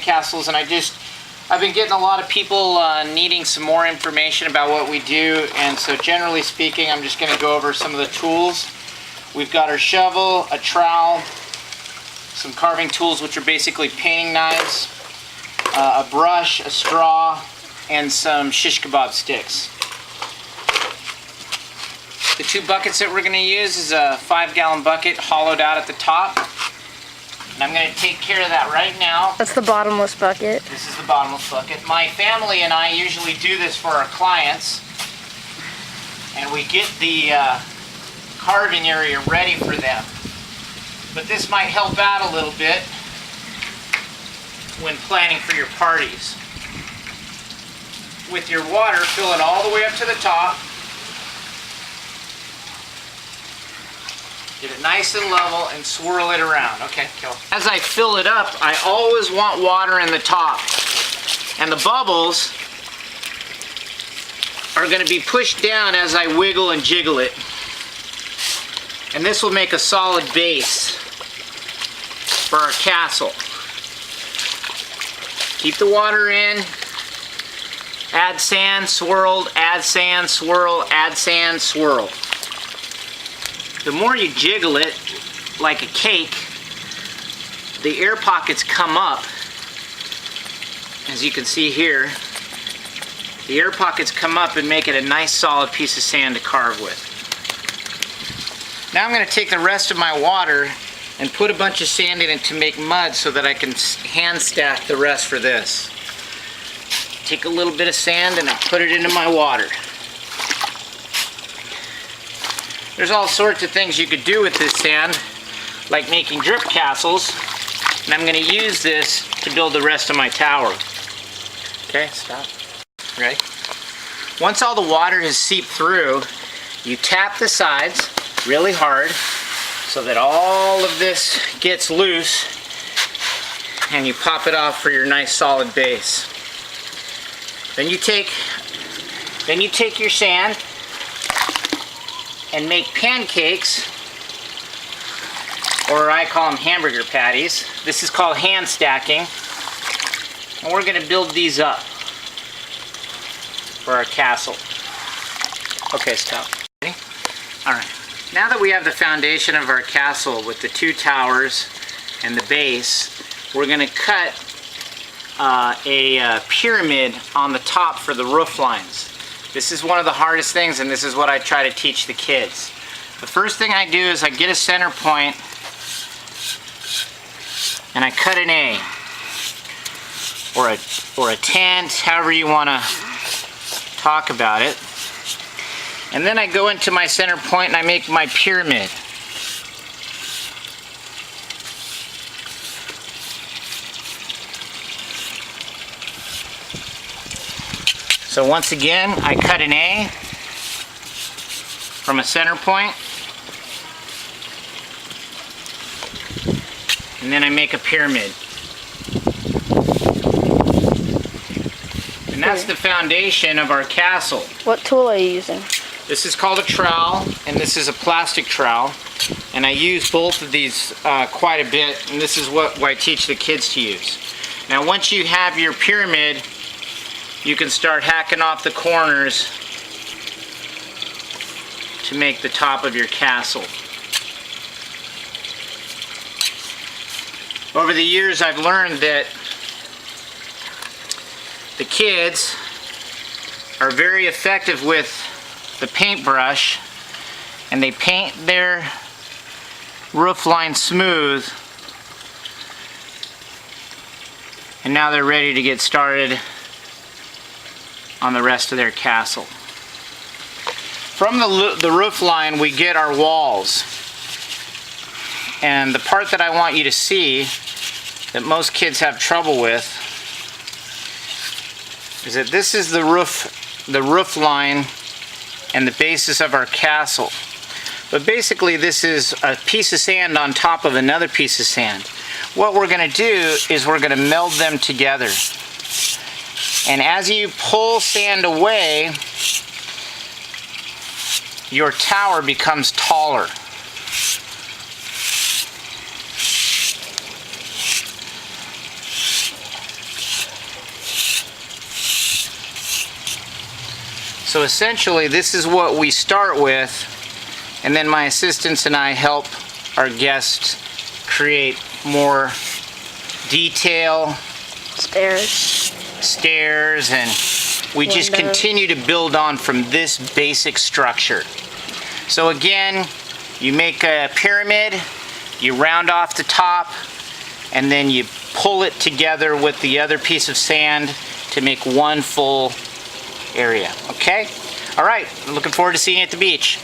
Sandcastles, and I've been getting a lot of people needing some more information about what we do, and so generally speaking, I'm just going to go over some of the tools. We've got our shovel, a trowel, some carving tools which are basically painting knives, a brush, a straw, and some shish kebab sticks. The two buckets that we're going to use is a 5-gallon bucket hollowed out at the top. And I'm going to take care of that right now. That's the bottomless bucket. This is the bottomless bucket. My family and I usually do this for our clients. And we get the carving area ready for them. But this might help out a little bit when planning for your parties. With your water, fill it all the way up to the top. Get it nice and level and swirl it around. Okay, go. As I fill it up, I always want water in the top. And the bubbles are going to be pushed down as I wiggle and jiggle it. And this will make a solid base for our castle. Keep the water in. Add sand, swirl, add sand, swirl, add sand, swirl. The more you jiggle it, like a cake, the air pockets come up. As you can see here, the air pockets come up and make it a nice solid piece of sand to carve with. Now I'm going to take the rest of my water and put a bunch of sand in it to make mud so that I can hand stack the rest for this. Take a little bit of sand and I put it into my water. There's all sorts of things you could do with this sand, like making drip castles, and I'm going to use this to build the rest of my tower. Okay, stop. Ready? Once all the water has seeped through, you tap the sides really hard so that all of this gets loose, and you pop it off for your nice solid base. Then you take your sand and make pancakes, or I call them hamburger patties. This is called hand stacking, and we're going to build these up for our castle. Okay, stop. Ready? All right. Now that we have the foundation of our castle with the two towers and the base, we're going to cut a pyramid on the top for the roof lines. This is one of the hardest things, and this is what I try to teach the kids. The first thing I do is I get a center point and I cut an A or a tent, however you want to talk about it. And then I go into my center point and I make my pyramid. So once again, I cut an A from a center point, and then I make a pyramid. And that's the foundation of our castle. What tool are you using? This is called a trowel, and this is a plastic trowel. And I use both of these quite a bit, and this is what I teach the kids to use. Now once you have your pyramid, you can start hacking off the corners to make the top of your castle. Over the years, I've learned that the kids are very effective with the paintbrush, and they paint their roof line smooth, and now they're ready to get started on the rest of their castle. From the roof line, we get our walls. And the part that I want you to see that most kids have trouble with is that this is the roof line and the basis of our castle. But basically this is a piece of sand on top of another piece of sand. What we're going to do is we're going to meld them together. And as you pull sand away, your tower becomes taller. So essentially this is what we start with, and then my assistants and I help our guests create more detail, stairs, and we just continue to build on from this basic structure. So again, you make a pyramid, you round off the top, and then you pull it together with the other piece of sand to make one full area. Okay? All right, looking forward to seeing you at the beach.